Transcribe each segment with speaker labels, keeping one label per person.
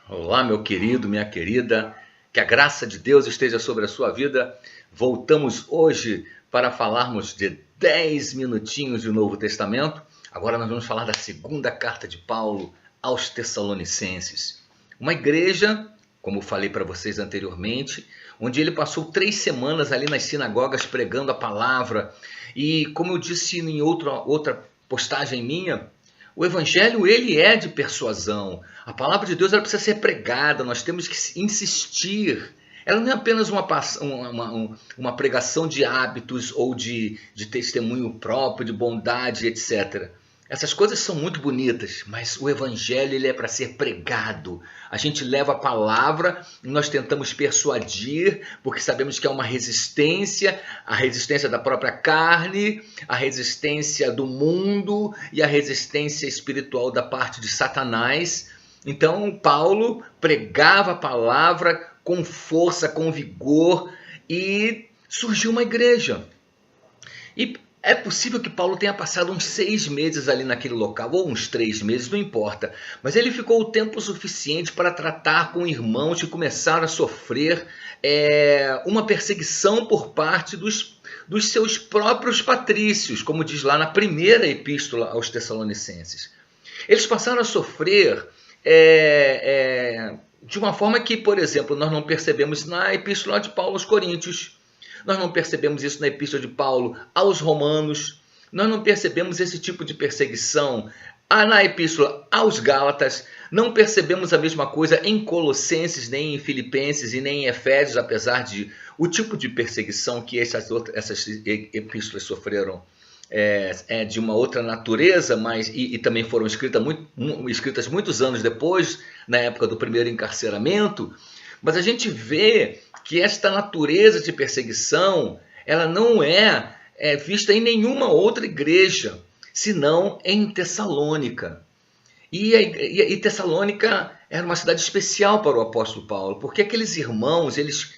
Speaker 1: Olá, meu querido, minha querida, que a graça de Deus esteja sobre a sua vida. Voltamos hoje para falarmos de 10 minutinhos do Novo Testamento. Agora nós vamos falar da segunda carta de Paulo aos Tessalonicenses. Uma igreja, como eu falei para vocês anteriormente, onde ele passou 3 semanas ali nas sinagogas pregando a palavra. E como eu disse em outra postagem minha, o evangelho, ele é de persuasão. A palavra de Deus, ela precisa ser pregada, nós temos que insistir. Ela não é apenas uma pregação de hábitos ou de testemunho próprio, de bondade, etc. Essas coisas são muito bonitas, mas o evangelho, ele é para ser pregado. A gente leva a palavra e nós tentamos persuadir, porque sabemos que há uma resistência, a resistência da própria carne, a resistência do mundo e a resistência espiritual da parte de Satanás. Então, Paulo pregava a palavra com força, com vigor, e surgiu uma igreja. E é possível que Paulo tenha passado uns 6 meses ali naquele local, ou uns 3 meses, não importa. Mas ele ficou o tempo suficiente para tratar com irmãos que começaram a sofrer uma perseguição por parte dos seus próprios patrícios, como diz lá na primeira epístola aos Tessalonicenses. Eles passaram a sofrer de uma forma que, por exemplo, nós não percebemos na epístola de Paulo aos Coríntios. Nós não percebemos isso na epístola de Paulo aos Romanos. Nós não percebemos esse tipo de perseguição na epístola aos Gálatas. Não percebemos a mesma coisa em Colossenses, nem em Filipenses e nem em Efésios, apesar de o tipo de perseguição que essas epístolas sofreram de uma outra natureza, mas e também foram escritas muitos anos depois, na época do primeiro encarceramento. Mas a gente vê que esta natureza de perseguição, ela não é vista em nenhuma outra igreja, senão em Tessalônica. E Tessalônica era uma cidade especial para o apóstolo Paulo, porque aqueles irmãos, eles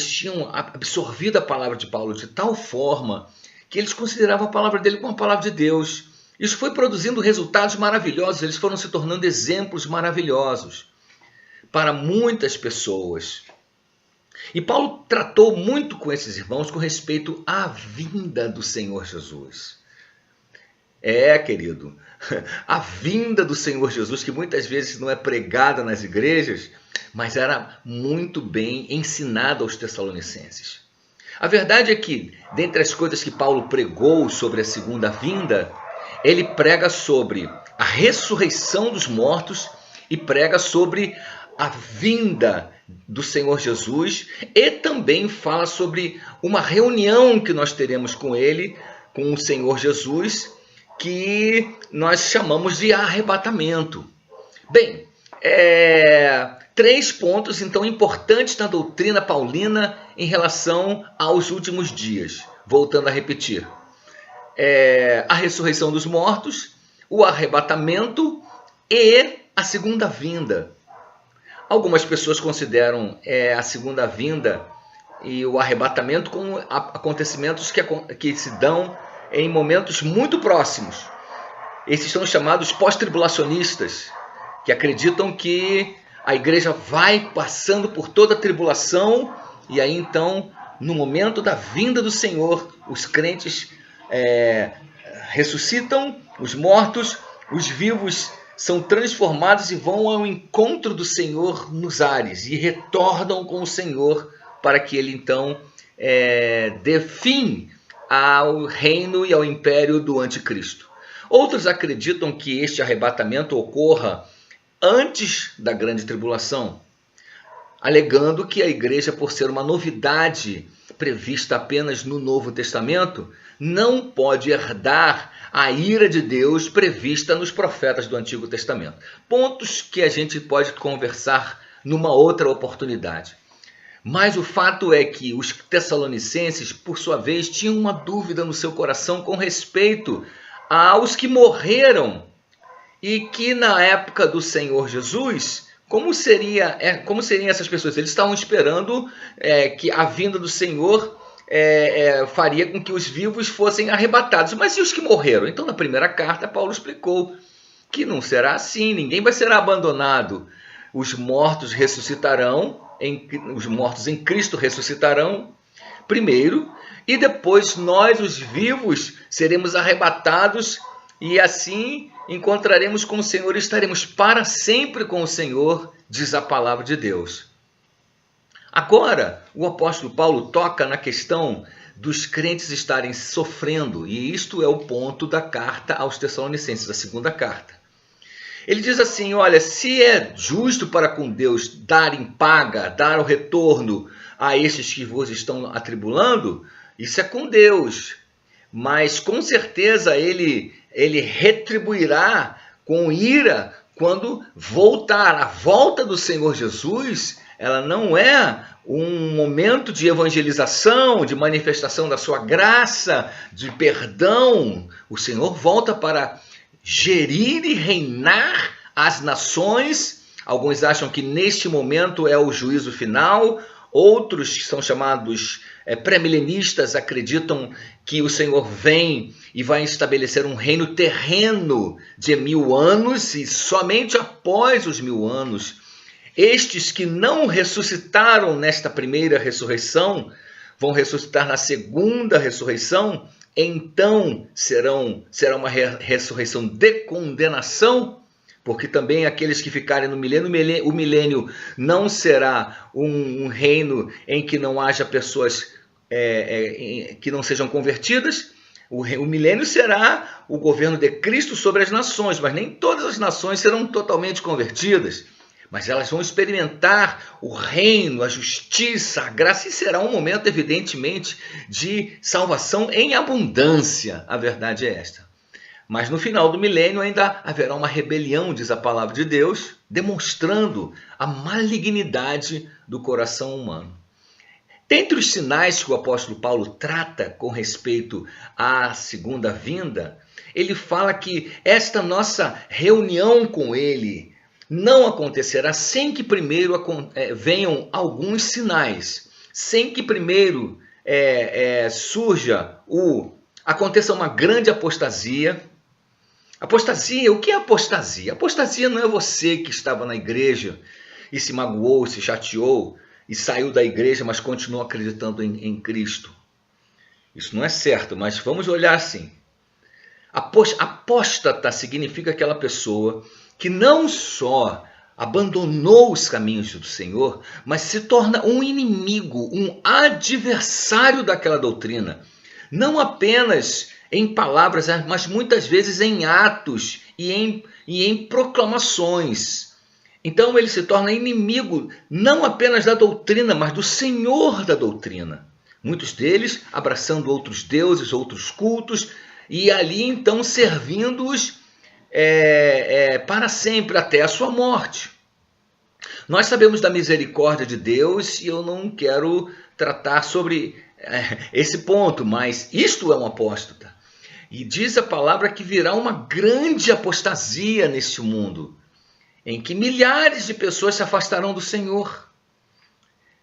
Speaker 1: tinham absorvido a palavra de Paulo de tal forma que eles consideravam a palavra dele como a palavra de Deus. Isso foi produzindo resultados maravilhosos, eles foram se tornando exemplos maravilhosos para muitas pessoas. E Paulo tratou muito com esses irmãos com respeito à vinda do Senhor Jesus. Querido, a vinda do Senhor Jesus, que muitas vezes não é pregada nas igrejas, mas era muito bem ensinada aos Tessalonicenses. A verdade é que, dentre as coisas que Paulo pregou sobre a segunda vinda, ele prega sobre a ressurreição dos mortos e prega sobre a vinda do Senhor Jesus, e também fala sobre uma reunião que nós teremos com ele, com o Senhor Jesus, que nós chamamos de arrebatamento. Bem, 3 pontos então importantes na doutrina paulina em relação aos últimos dias. Voltando a repetir, a ressurreição dos mortos, o arrebatamento e a segunda vinda. Algumas pessoas consideram a segunda vinda e o arrebatamento como acontecimentos que se dão em momentos muito próximos. Esses são os chamados pós-tribulacionistas, que acreditam que a igreja vai passando por toda a tribulação e aí então, no momento da vinda do Senhor, os crentes ressuscitam, os mortos, os vivos são transformados e vão ao encontro do Senhor nos ares e retornam com o Senhor para que ele então dê fim ao reino e ao império do anticristo. Outros acreditam que este arrebatamento ocorra antes da grande tribulação, alegando que a igreja, por ser uma novidade prevista apenas no Novo Testamento, não pode herdar a ira de Deus prevista nos profetas do Antigo Testamento. Pontos que a gente pode conversar numa outra oportunidade. Mas o fato é que os tessalonicenses, por sua vez, tinham uma dúvida no seu coração com respeito aos que morreram e que na época do Senhor Jesus, como seriam essas pessoas? Eles estavam esperando que a vinda do Senhor faria com que os vivos fossem arrebatados. Mas e os que morreram? Então, na primeira carta, Paulo explicou que não será assim, ninguém vai ser abandonado. os mortos ressuscitarão, os mortos em Cristo ressuscitarão primeiro, e depois nós, os vivos, seremos arrebatados e assim encontraremos com o Senhor e estaremos para sempre com o Senhor, diz a palavra de Deus. Agora, o apóstolo Paulo toca na questão dos crentes estarem sofrendo, e isto é o ponto da carta aos Tessalonicenses, a segunda carta. Ele diz assim, olha, se é justo para com Deus dar em paga, dar o retorno a estes que vos estão atribulando, isso é com Deus, mas com certeza ele retribuirá com ira quando voltar. A volta do Senhor Jesus, ela não é um momento de evangelização, de manifestação da sua graça, de perdão. O Senhor volta para gerir e reinar as nações. Alguns acham que neste momento é o juízo final. Outros que são chamados pré-milenistas acreditam que o Senhor vem e vai estabelecer um reino terreno de 1000 anos, e somente após os 1000 anos, estes que não ressuscitaram nesta primeira ressurreição vão ressuscitar na segunda ressurreição. Então será uma ressurreição de condenação, porque também aqueles que ficarem no milênio, o milênio não será um reino em que não haja pessoas que não sejam convertidas. O milênio será o governo de Cristo sobre as nações, mas nem todas as nações serão totalmente convertidas. Mas elas vão experimentar o reino, a justiça, a graça, e será um momento, evidentemente, de salvação em abundância. A verdade é esta. Mas no final do milênio ainda haverá uma rebelião, diz a palavra de Deus, demonstrando a malignidade do coração humano. Dentre os sinais que o apóstolo Paulo trata com respeito à segunda vinda, ele fala que esta nossa reunião com ele não acontecerá sem que primeiro venham alguns sinais, sem que primeiro aconteça uma grande apostasia. Apostasia, o que é apostasia? Apostasia não é você que estava na igreja e se magoou, se chateou e saiu da igreja, mas continuou acreditando em Cristo. Isso não é certo, mas vamos olhar assim. Apóstata significa aquela pessoa que não só abandonou os caminhos do Senhor, mas se torna um inimigo, um adversário daquela doutrina. Não apenas em palavras, mas muitas vezes em atos e em proclamações. Então ele se torna inimigo não apenas da doutrina, mas do Senhor da doutrina. Muitos deles abraçando outros deuses, outros cultos, e ali então servindo-os para sempre, até a sua morte. Nós sabemos da misericórdia de Deus e eu não quero tratar sobre esse ponto, mas isto é um apóstata. E diz a palavra que virá uma grande apostasia neste mundo, em que milhares de pessoas se afastarão do Senhor.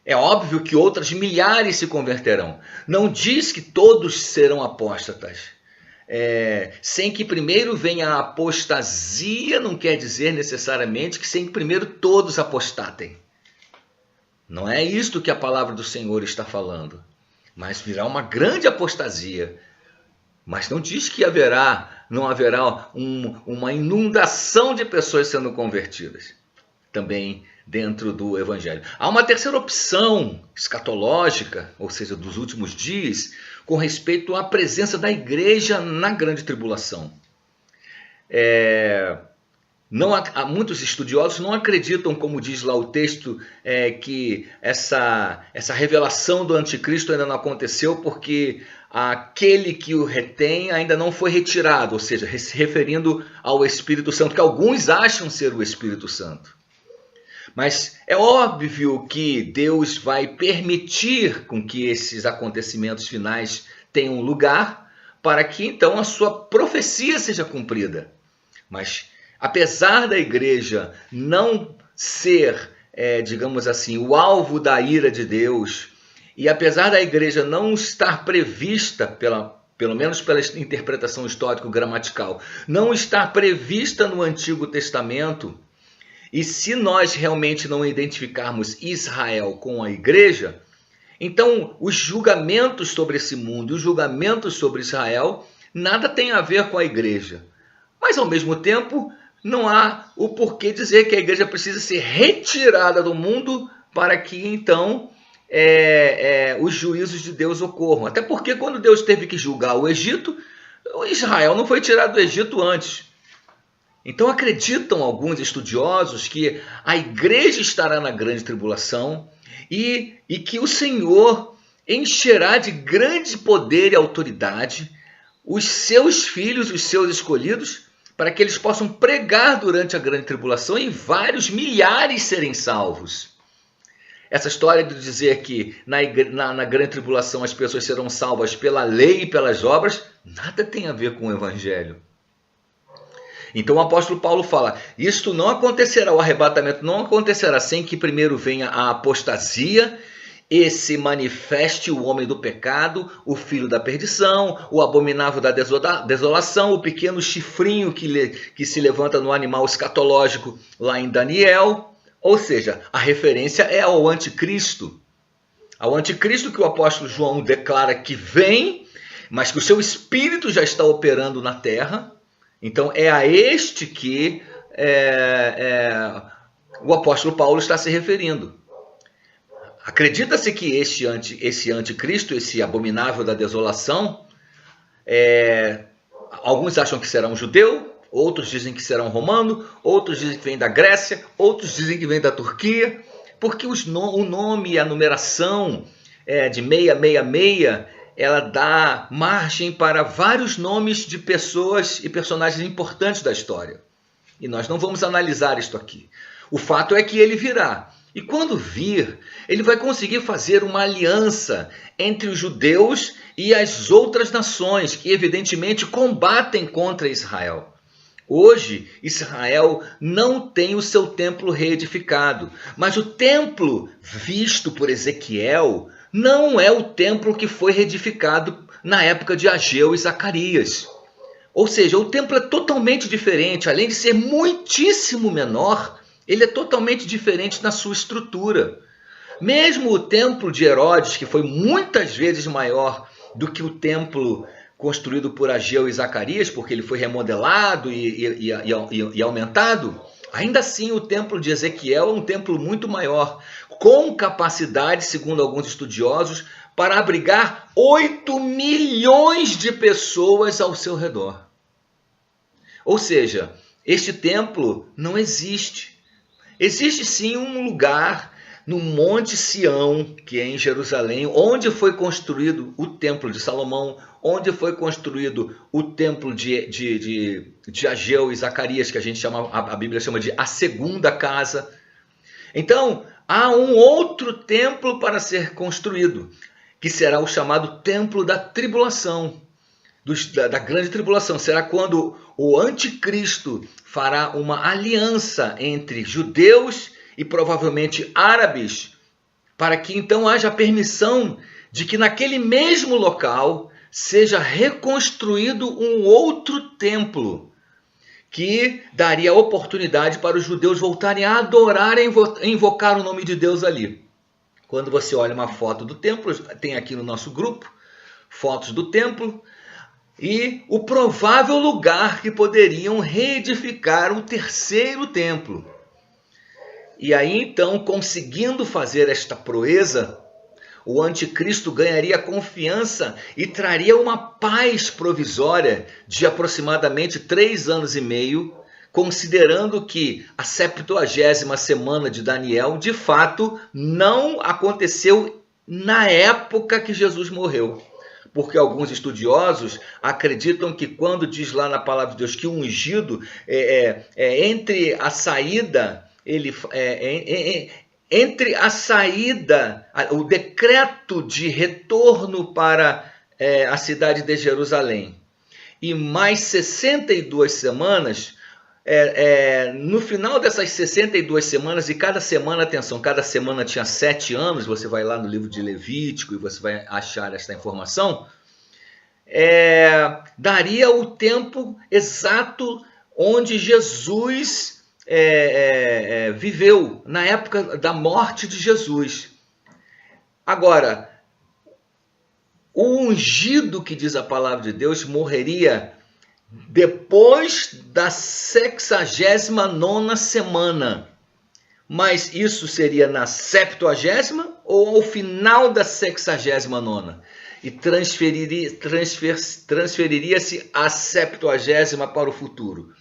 Speaker 1: É óbvio que outras milhares se converterão. Não diz que todos serão apóstatas. Sem que primeiro venha a apostasia, não quer dizer necessariamente que sem que primeiro todos apostatem. Não é isto que a palavra do Senhor está falando. Mas virá uma grande apostasia. Mas não diz que não haverá uma inundação de pessoas sendo convertidas. Também dentro do Evangelho. Há uma terceira opção escatológica, ou seja, dos últimos dias, com respeito à presença da igreja na grande tribulação. Muitos estudiosos não acreditam, como diz lá o texto, que essa revelação do anticristo ainda não aconteceu, porque aquele que o retém ainda não foi retirado, ou seja, se referindo ao Espírito Santo, que alguns acham ser o Espírito Santo. Mas é óbvio que Deus vai permitir com que esses acontecimentos finais tenham lugar, para que então a sua profecia seja cumprida. Mas apesar da igreja não ser, digamos assim, o alvo da ira de Deus, e apesar da igreja não estar prevista, pelo menos pela interpretação histórico-gramatical, não estar prevista no Antigo Testamento, E se nós realmente não identificarmos Israel com a igreja, então os julgamentos sobre esse mundo e os julgamentos sobre Israel nada tem a ver com a igreja. Mas ao mesmo tempo, não há o porquê dizer que a igreja precisa ser retirada do mundo para que então os juízos de Deus ocorram. Até porque quando Deus teve que julgar o Egito, Israel não foi tirado do Egito antes. Então acreditam alguns estudiosos que a igreja estará na grande tribulação e que o Senhor encherá de grande poder e autoridade os seus filhos, os seus escolhidos, para que eles possam pregar durante a grande tribulação e vários milhares serem salvos. Essa história de dizer que na grande tribulação as pessoas serão salvas pela lei e pelas obras, nada tem a ver com o evangelho. Então o apóstolo Paulo fala, isto não acontecerá, o arrebatamento não acontecerá sem que primeiro venha a apostasia e se manifeste o homem do pecado, o filho da perdição, o abominável da desolação, o pequeno chifrinho que se levanta no animal escatológico lá em Daniel. Ou seja, a referência é ao anticristo. Ao anticristo que o apóstolo João declara que vem, mas que o seu espírito já está operando na terra. Então é a este que o apóstolo Paulo está se referindo. Acredita-se que esse anticristo, esse abominável da desolação, alguns acham que será um judeu, outros dizem que será um romano, outros dizem que vem da Grécia, outros dizem que vem da Turquia, porque o nome e a numeração de 666, ela dá margem para vários nomes de pessoas e personagens importantes da história. E nós não vamos analisar isto aqui. O fato é que ele virá. E quando vir, ele vai conseguir fazer uma aliança entre os judeus e as outras nações que evidentemente combatem contra Israel. Hoje, Israel não tem o seu templo reedificado, mas o templo visto por Ezequiel não é o templo que foi reedificado na época de Ageu e Zacarias. Ou seja, o templo é totalmente diferente, além de ser muitíssimo menor, ele é totalmente diferente na sua estrutura. Mesmo o templo de Herodes, que foi muitas vezes maior do que o templo construído por Ageu e Zacarias, porque ele foi remodelado e aumentado, ainda assim o templo de Ezequiel é um templo muito maior, com capacidade, segundo alguns estudiosos, para abrigar 8 milhões de pessoas ao seu redor. Ou seja, este templo não existe. Existe sim um lugar no Monte Sião, que é em Jerusalém, onde foi construído o Templo de Salomão, onde foi construído o Templo de Ageu e Zacarias, que a Bíblia chama de a segunda casa. Então, há um outro templo para ser construído, que será o chamado Templo da Tribulação, da Grande Tribulação. Será quando o anticristo fará uma aliança entre judeus e provavelmente árabes, para que então haja permissão de que naquele mesmo local seja reconstruído um outro templo, que daria oportunidade para os judeus voltarem a adorar e invocar o nome de Deus ali. Quando você olha uma foto do templo, tem aqui no nosso grupo, fotos do templo, e o provável lugar que poderiam reedificar o terceiro templo. E aí então, conseguindo fazer esta proeza, o anticristo ganharia confiança e traria uma paz provisória de aproximadamente 3 anos e meio, considerando que a 70ª semana de Daniel, de fato, não aconteceu na época que Jesus morreu. Porque alguns estudiosos acreditam que quando diz lá na palavra de Deus que o ungido entre a saída, entre a saída, o decreto de retorno para a cidade de Jerusalém e mais 62 semanas, no final dessas 62 semanas, e cada semana, atenção, cada semana tinha 7 anos, você vai lá no livro de Levítico e você vai achar esta informação, daria o tempo exato onde Jesus viveu na época da morte de Jesus. Agora, o ungido, que diz a palavra de Deus, morreria depois da 69ª semana. Mas isso seria na 70ª ou ao final da 69ª? E transferiria-se a 70ª para o futuro.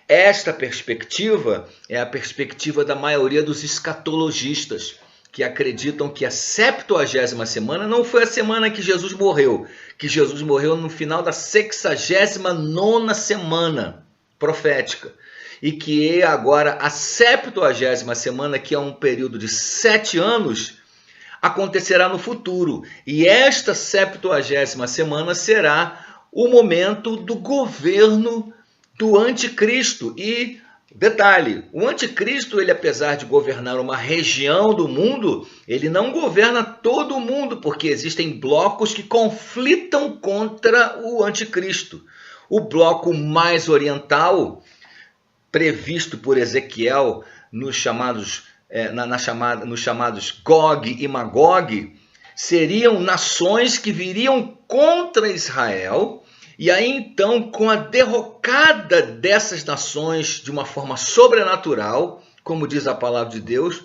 Speaker 1: Esta perspectiva é a perspectiva da maioria dos escatologistas, que acreditam que a 70ª semana não foi a semana que Jesus morreu no final da 69ª semana profética, e que agora a 70ª semana, que é um período de 7 anos, acontecerá no futuro. E esta 70ª semana será o momento do governo do anticristo. E detalhe, o anticristo, ele, apesar de governar uma região do mundo, ele não governa todo o mundo, porque existem blocos que conflitam contra o anticristo. O bloco mais oriental, previsto por Ezequiel nos chamados Gog e Magog, seriam nações que viriam contra Israel. E aí então, com a derrocada dessas nações de uma forma sobrenatural, como diz a palavra de Deus,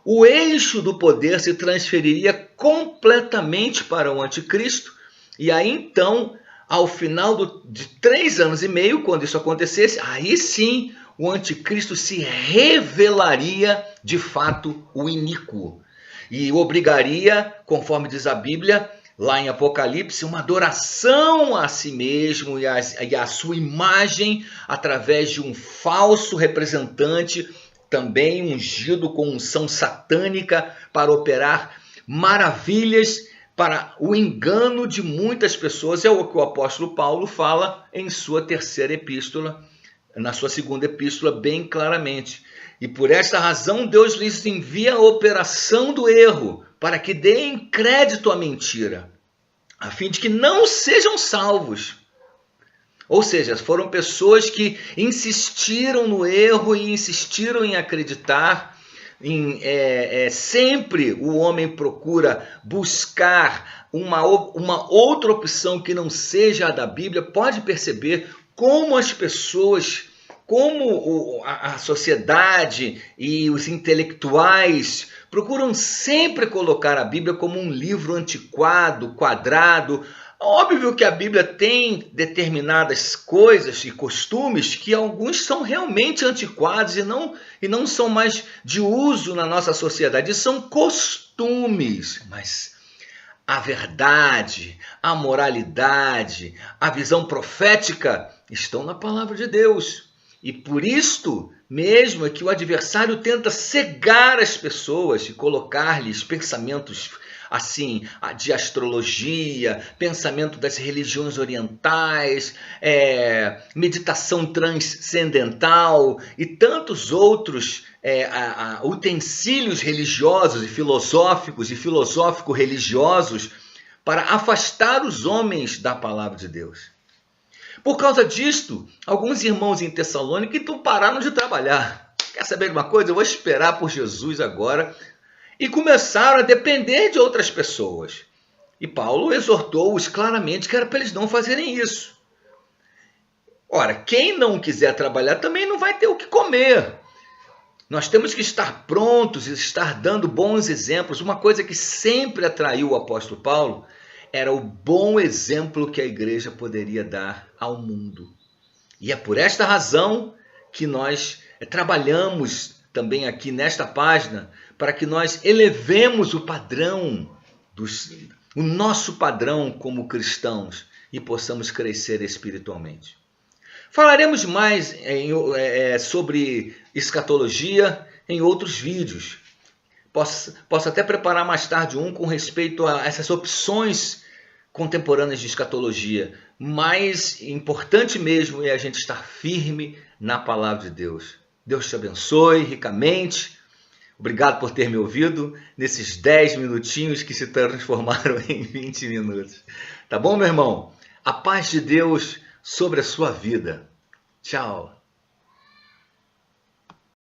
Speaker 1: o eixo do poder se transferiria completamente para o anticristo. E aí então, ao final de 3 anos e meio, quando isso acontecesse, aí sim o anticristo se revelaria de fato o iníquo. E obrigaria, conforme diz a Bíblia, lá em Apocalipse, uma adoração a si mesmo e a sua imagem através de um falso representante, também ungido com unção satânica para operar maravilhas para o engano de muitas pessoas. É o que o apóstolo Paulo fala em sua 3ª epístola, na sua 2ª epístola, bem claramente. E por esta razão Deus lhes envia a operação do erro, para que deem crédito à mentira, a fim de que não sejam salvos. Ou seja, foram pessoas que insistiram no erro e insistiram em acreditar. Sempre o homem procura buscar uma outra opção que não seja a da Bíblia. Pode perceber como as pessoas, como a sociedade e os intelectuais procuram sempre colocar a Bíblia como um livro antiquado, quadrado. Óbvio que a Bíblia tem determinadas coisas e costumes que alguns são realmente antiquados e não são mais de uso na nossa sociedade. São costumes, mas a verdade, a moralidade, a visão profética estão na palavra de Deus. E por isto mesmo é que o adversário tenta cegar as pessoas e colocar-lhes pensamentos assim, de astrologia, pensamento das religiões orientais, meditação transcendental e tantos outros utensílios religiosos e filosóficos e filosófico-religiosos para afastar os homens da palavra de Deus. Por causa disto, alguns irmãos em Tessalônica então pararam de trabalhar. Quer saber de uma coisa? Eu vou esperar por Jesus agora. E começaram a depender de outras pessoas. E Paulo exortou-os claramente que era para eles não fazerem isso. Ora, quem não quiser trabalhar também não vai ter o que comer. Nós temos que estar prontos e estar dando bons exemplos. Uma coisa que sempre atraiu o apóstolo Paulo era o bom exemplo que a igreja poderia dar ao mundo. E é por esta razão que nós trabalhamos também aqui nesta página, para que nós elevemos o padrão, o nosso padrão como cristãos, e possamos crescer espiritualmente. Falaremos mais sobre escatologia em outros vídeos. Posso até preparar mais tarde um com respeito a essas opções contemporâneas de escatologia. Mas importante mesmo é a gente estar firme na palavra de Deus. Deus te abençoe ricamente. Obrigado por ter me ouvido nesses 10 minutinhos que se transformaram em 20 minutos. Tá bom, meu irmão? A paz de Deus sobre a sua vida. Tchau.